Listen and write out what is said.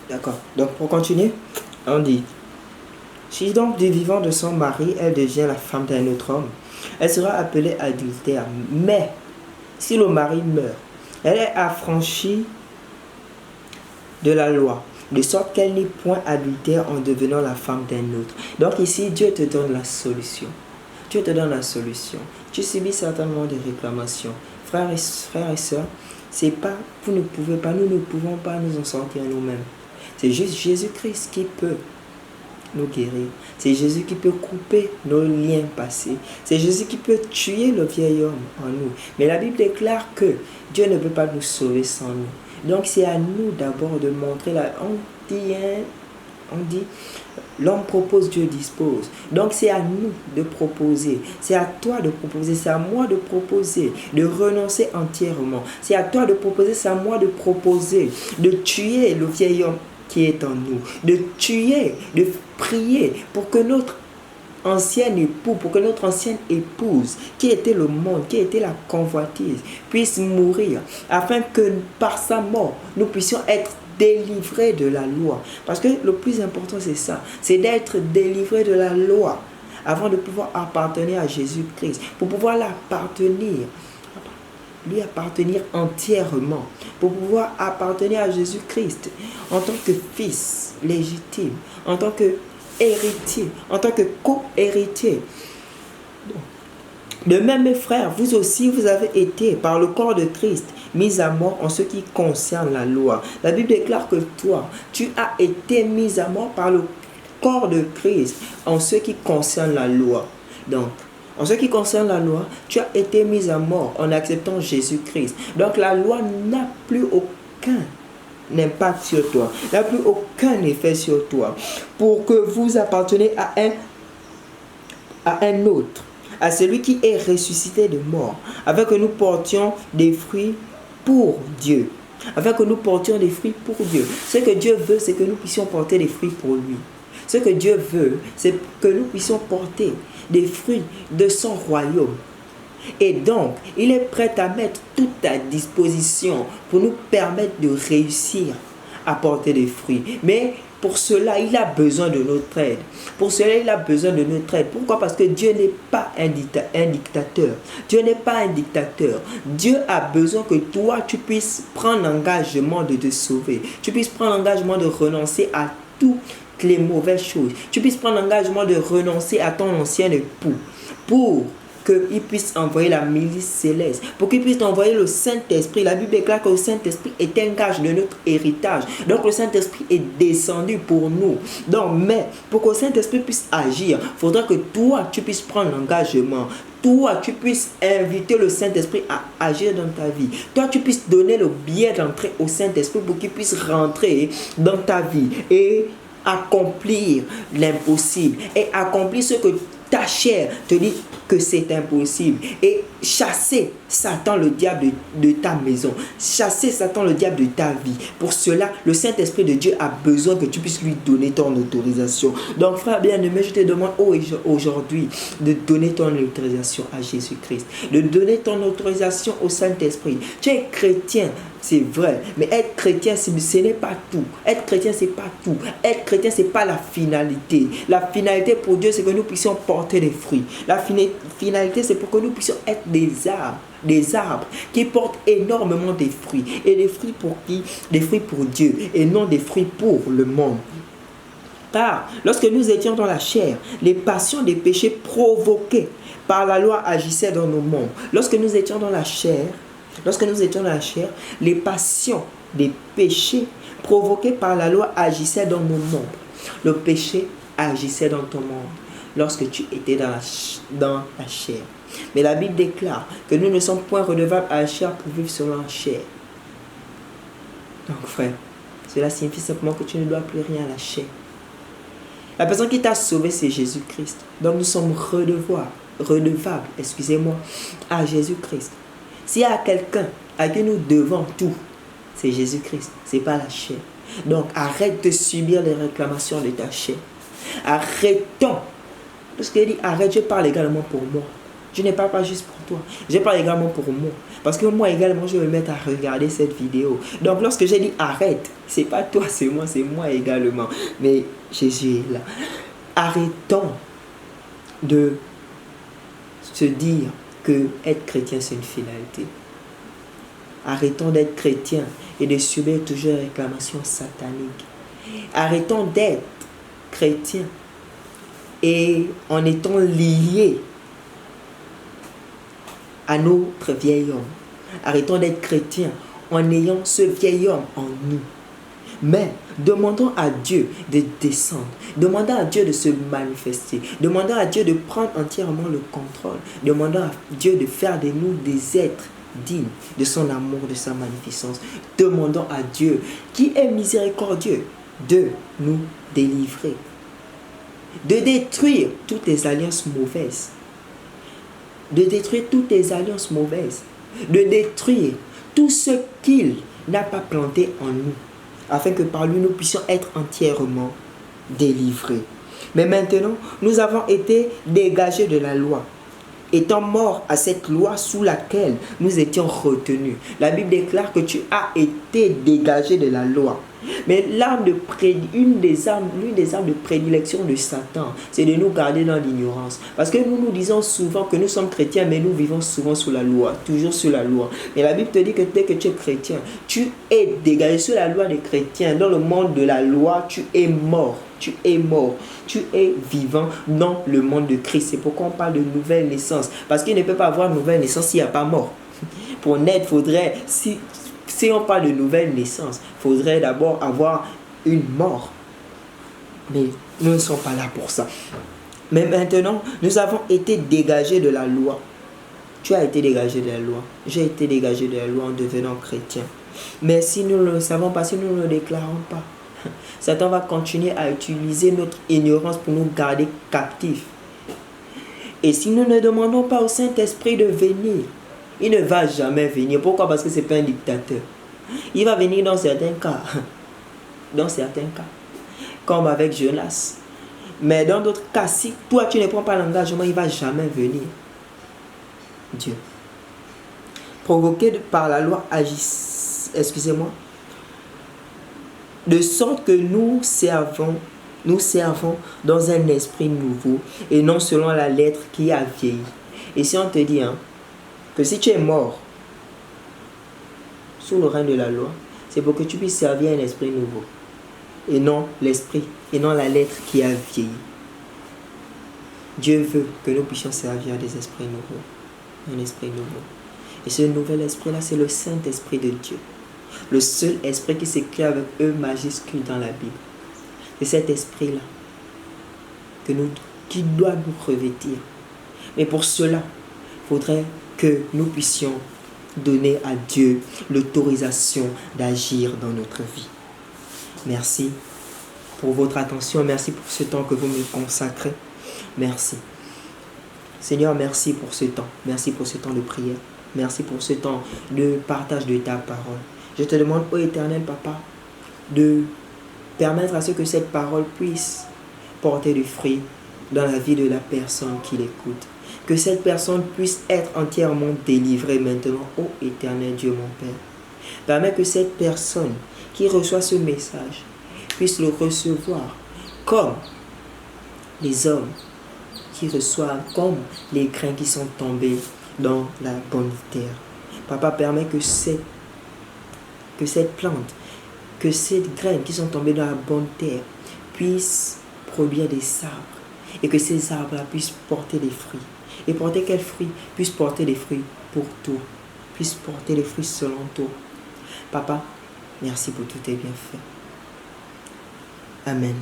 D'accord. Donc, pour continuer, on dit, si donc du vivant de son mari, elle devient la femme d'un autre homme, elle sera appelée adultère. Mais, si le mari meurt, elle est affranchie de la loi, de sorte qu'elle n'est point adultère en devenant la femme d'un autre. Donc ici, Dieu te donne la solution. Dieu te donne la solution. Tu subis certainement des réclamations. Frères et sœurs, c'est pas, vous ne pouvez pas, nous ne pouvons pas nous en sortir nous-mêmes. C'est juste Jésus-Christ qui peut nous guérir. C'est Jésus qui peut couper nos liens passés. C'est Jésus qui peut tuer le vieil homme en nous. Mais la Bible déclare que Dieu ne peut pas nous sauver sans nous. Donc c'est à nous d'abord de montrer on dit, l'homme propose, Dieu dispose. Donc c'est à nous de proposer. C'est à toi de proposer. C'est à moi de proposer. De renoncer entièrement. C'est à toi de proposer. C'est à moi de proposer. De tuer le vieil homme qui est en nous. De tuer, de prier pour que notre ancienne épouse, pour que notre ancienne épouse, qui était le monde, qui était la convoitise, puisse mourir, afin que par sa mort, nous puissions être délivrés de la loi. Parce que le plus important, c'est ça, c'est d'être délivrés de la loi, avant de pouvoir appartenir à Jésus-Christ, pour pouvoir lui appartenir entièrement, pour pouvoir appartenir à Jésus-Christ en tant que fils légitime, en tant que héritier, en tant que co-héritier. De même, mes frères, vous aussi, vous avez été, par le corps de Christ, mis à mort en ce qui concerne la loi. La Bible déclare que toi, tu as été mis à mort par le corps de Christ en ce qui concerne la loi. Donc, en ce qui concerne la loi, tu as été mis à mort en acceptant Jésus-Christ. Donc, la loi n'a plus aucun impact sur toi, n'a plus aucun effet sur toi, pour que vous appartenez à un autre, à celui qui est ressuscité de mort, afin que nous portions des fruits pour Dieu. Afin que nous portions des fruits pour Dieu. Ce que Dieu veut, c'est que nous puissions porter des fruits pour lui. Ce que Dieu veut, c'est que nous puissions porter des fruits de son royaume. Et donc, il est prêt à mettre tout à disposition pour nous permettre de réussir à porter des fruits. Mais pour cela, il a besoin de notre aide. Pour cela, il a besoin de notre aide. Pourquoi? Parce que Dieu n'est pas un dictateur. Dieu n'est pas un dictateur. Dieu a besoin que toi, tu puisses prendre l'engagement de te sauver. Tu puisses prendre l'engagement de renoncer à toutes les mauvaises choses. Tu puisses prendre l'engagement de renoncer à ton ancien époux pour qu'il puisse envoyer la milice céleste, pour qu'il puisse envoyer le Saint-Esprit. La Bible déclare que le Saint-Esprit est un gage de notre héritage. Donc le Saint-Esprit est descendu pour nous. Donc, mais pour que le Saint-Esprit puisse agir, il faudra que toi, tu puisses prendre l'engagement. Toi, tu puisses inviter le Saint-Esprit à agir dans ta vie. Toi, tu puisses donner le billet d'entrée au Saint-Esprit pour qu'il puisse rentrer dans ta vie et accomplir l'impossible. Et accomplir ce que ta chair te dit que c'est impossible. Et chasser Satan, le diable de ta maison. Chasser Satan, le diable de ta vie. Pour cela, le Saint-Esprit de Dieu a besoin que tu puisses lui donner ton autorisation. Donc, frère bien-aimé, je te demande aujourd'hui de donner ton autorisation à Jésus-Christ. De donner ton autorisation au Saint-Esprit. Tu es chrétien, c'est vrai. Mais être chrétien, ce n'est pas tout. Être chrétien, c'est pas tout. Être chrétien, c'est pas la finalité. La finalité pour Dieu, c'est que nous puissions porter des fruits. La finalité, c'est pour que nous puissions être des arbres qui portent énormément de fruits. Et des fruits pour qui? Des fruits pour Dieu et non des fruits pour le monde. Car lorsque nous étions dans la chair, les passions des péchés provoqués par la loi agissaient dans nos membres. Lorsque nous étions dans la chair, les passions des péchés provoqués par la loi agissaient dans nos membres. Le péché agissait dans ton membre lorsque tu étais dans la chair. Mais la Bible déclare que nous ne sommes point redevables à la chair pour vivre selon la chair. Donc frère, cela signifie simplement que tu ne dois plus rien à la chair. La personne qui t'a sauvé, c'est Jésus-Christ. Donc nous sommes redevables, à Jésus-Christ. S'il y a quelqu'un à qui nous devons tout, c'est Jésus-Christ, c'est pas la chair. Donc arrête de subir les réclamations de ta chair. Arrêtons. Parce qu'il dit arrête, je parle également pour moi. Je ne parle pas juste pour toi. Je parle également pour moi. Parce que moi également, je vais me mettre à regarder cette vidéo. Donc lorsque j'ai dit arrête, c'est pas toi, c'est moi également. Mais Jésus est là. Arrêtons de se dire que être chrétien, c'est une finalité. Arrêtons d'être chrétien et de subir toujours les réclamations sataniques. Arrêtons d'être chrétien et en étant liés à notre vieil homme. Arrêtons d'être chrétiens en ayant ce vieil homme en nous. Mais demandons à Dieu de descendre. Demandons à Dieu de se manifester. Demandons à Dieu de prendre entièrement le contrôle. Demandons à Dieu de faire de nous des êtres dignes de son amour, de sa magnificence. Demandons à Dieu, qui est miséricordieux, de nous délivrer. De détruire toutes les alliances mauvaises. De détruire toutes les alliances mauvaises. De détruire tout ce qu'il n'a pas planté en nous, afin que par lui nous puissions être entièrement délivrés. Mais maintenant, nous avons été dégagés de la loi, étant morts à cette loi sous laquelle nous étions retenus. La Bible déclare que tu as été dégagé de la loi. Mais l'une des armes de prédilection de Satan, c'est de nous garder dans l'ignorance. Parce que nous disons souvent que nous sommes chrétiens, mais nous vivons souvent sous la loi, toujours sous la loi. Mais la Bible te dit que dès que tu es chrétien, tu es dégagé sous la loi des chrétiens. Dans le monde de la loi, tu es mort. Tu es mort. Tu es vivant dans le monde de Christ. C'est pourquoi on parle de nouvelle naissance. Parce qu'il ne peut pas avoir nouvelle naissance s'il n'y a pas mort. Pour naître, faudrait... Si on parle de nouvelle naissance, il faudrait d'abord avoir une mort. Mais nous ne sommes pas là pour ça. Mais maintenant, nous avons été dégagés de la loi. Tu as été dégagé de la loi. J'ai été dégagé de la loi en devenant chrétien. Mais si nous ne le savons pas, si nous ne le déclarons pas, Satan va continuer à utiliser notre ignorance pour nous garder captifs. Et si nous ne demandons pas au Saint-Esprit de venir, il ne va jamais venir. Pourquoi? Parce que ce n'est pas un dictateur. Il va venir dans certains cas. Dans certains cas. Comme avec Jonas. Mais dans d'autres cas, si toi tu ne prends pas l'engagement, il ne va jamais venir. Dieu. Provoqué par la loi agisse. Excusez-moi. De sorte que nous servons dans un esprit nouveau et non selon la lettre qui a vieilli. Et si on te dit, que si tu es mort sous le règne de la loi, c'est pour que tu puisses servir un esprit nouveau et non l'esprit, et non la lettre qui a vieilli. Dieu veut que nous puissions servir des esprits nouveaux, un esprit nouveau. Et ce nouvel esprit-là, c'est le Saint-Esprit de Dieu. Le seul esprit qui s'écrit avec E majuscule dans la Bible. C'est cet esprit-là qui doit nous revêtir. Mais pour cela, il faudrait que nous puissions donner à Dieu l'autorisation d'agir dans notre vie. Merci pour votre attention. Merci pour ce temps que vous me consacrez. Merci. Seigneur, merci pour ce temps. Merci pour ce temps de prière. Merci pour ce temps de partage de ta parole. Je te demande, ô Éternel Papa, de permettre à ce que cette parole puisse porter du fruit dans la vie de la personne qui l'écoute. Que cette personne puisse être entièrement délivrée maintenant, ô Éternel Dieu mon Père. Permets que cette personne qui reçoit ce message puisse le recevoir comme les hommes qui reçoivent, comme les grains qui sont tombés dans la bonne terre. Papa, permet que cette plante, que ces graines qui sont tombées dans la bonne terre puissent produire des arbres et que ces arbres-là puissent porter des fruits. Et porter quels fruits? Puissent porter des fruits pour toi, puissent porter des fruits selon toi. Papa, merci pour tous tes bienfaits. Amen.